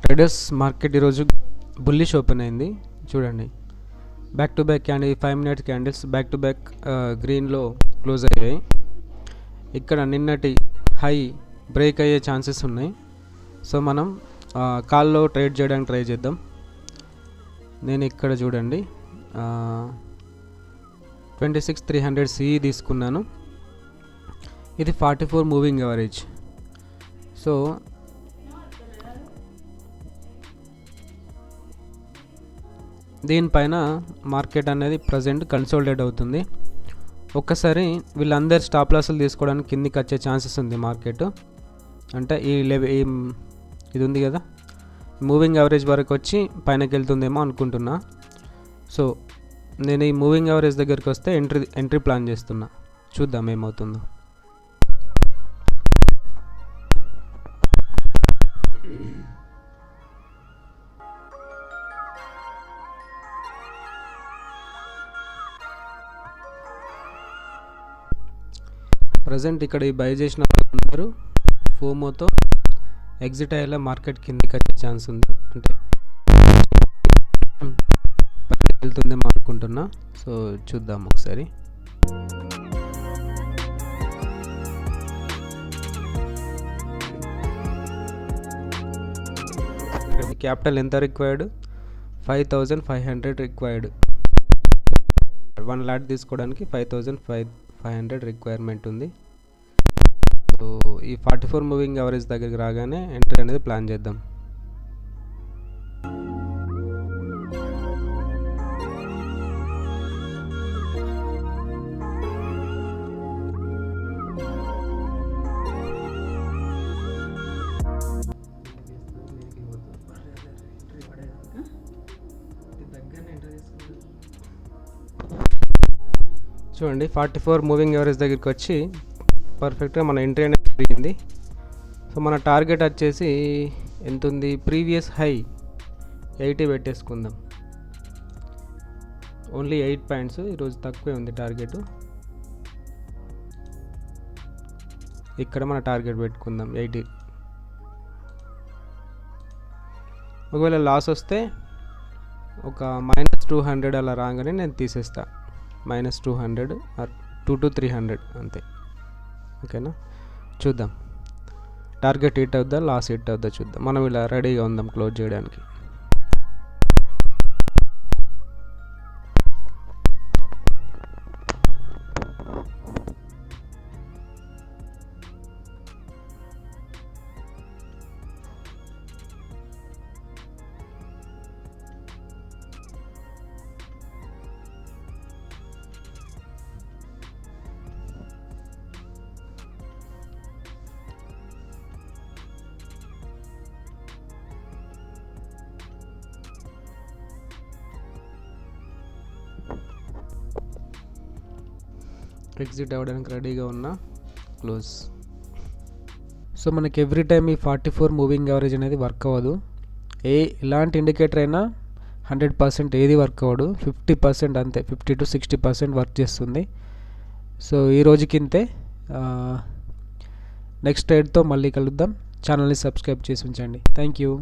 Traders market ఈరోజు bullish open అయింది. చూడండి, back to back candle 5 minute candles back to back గ్రీన్లో close అయ్యాయి. ఇక్కడ నిన్నటి హై బ్రేక్ అయ్యే ఛాన్సెస్ ఉన్నాయి. సో మనం కాల్లో ట్రేడ్ చేయడానికి ట్రై చేద్దాం. నేను ఇక్కడ చూడండి 26,300 CE తీసుకున్నాను. ఇది 44 మూవింగ్ యావరేజ్. సో దీనిపైన మార్కెట్ అనేది ప్రజెంట్ కన్సోలిడేట్ అవుతుంది. ఒక్కసారి వీళ్ళందరి స్టాప్ లాస్లు తీసుకోవడానికి కిందికి వచ్చే ఛాన్సెస్ ఉంది మార్కెట్. అంటే ఇది ఉంది కదా, మూవింగ్ యావరేజ్ వరకు వచ్చి పైనకి వెళ్తుందేమో అనుకుంటున్నా. సో నేను ఈ మూవింగ్ యావరేజ్ దగ్గరికి వస్తే ఎంట్రీ ప్లాన్ చేస్తున్నా. చూద్దాం ఏమవుతుందో. ప్రజెంట్ ఇక్కడ ఈ బై చేసిన వాళ్ళందరూ ఫోమోతో ఎగ్జిట్ అయ్యేలా మార్కెట్ కిందికి వచ్చే ఛాన్స్ ఉంది. అంటే వెళ్తుందేమో అనుకుంటున్నా. సో చూద్దాం ఒకసారి. క్యాపిటల్ ఎంత రిక్వైర్డ్? 5,500 రిక్వైర్డ్. 1 lakh తీసుకోవడానికి 5,500 రిక్వైర్మెంట్ ఉంది. సో ఈ 44 మూవింగ్ యావరేజ్ దగ్గరికి రాగానే ఎంట్రీ అనేది ప్లాన్ చేద్దాం. చూడండి, 44 మూవింగ్ యావరేజ్ దగ్గరికి వచ్చి పర్ఫెక్ట్గా మన ఎంట్రీ అనేది జరిగింది. సో మన టార్గెట్ వచ్చేసి ఎంత ఉంది? ప్రీవియస్ హై 80 పెట్టేసుకుందాం. ఓన్లీ 8 పాయింట్స్, ఈరోజు తక్కువే ఉంది టార్గెట్. ఇక్కడ మన టార్గెట్ పెట్టుకుందాం 80. ఒకవేళ లాస్ వస్తే ఒక -200 అలా రాగానే నేను తీసేస్తా. -200 ఆర్ 2 to 300 అంతే. ఓకేనా, చూద్దాం టార్గెట్ హిట్ అవుద్దా, లాస్ హిట్ అవుద్దా చూద్దాం. మనం ఇలా రెడీగా ఉందాం క్లోజ్ చేయడానికి. ఎగ్జిట్ అవ్వడానికి రెడీగా ఉన్న క్లోజ్. సో మనకి ఎవ్రీ టైం ఈ 44 మూవింగ్ యావరేజ్ అనేది వర్క్ అవ్వదు. ఎలాంటి ఇండికేటర్ అయినా 100% ఏది వర్క్ అవ్వదు. 50% అంతే, 50 to 60% వర్క్ చేస్తుంది. సో ఈ రోజుకి ఇంతే. నెక్స్ట్ ట్రేడ్తో మళ్ళీ కలుద్దాం. ఛానల్ని సబ్స్క్రైబ్ చేసి ఉంచండి. Thank you.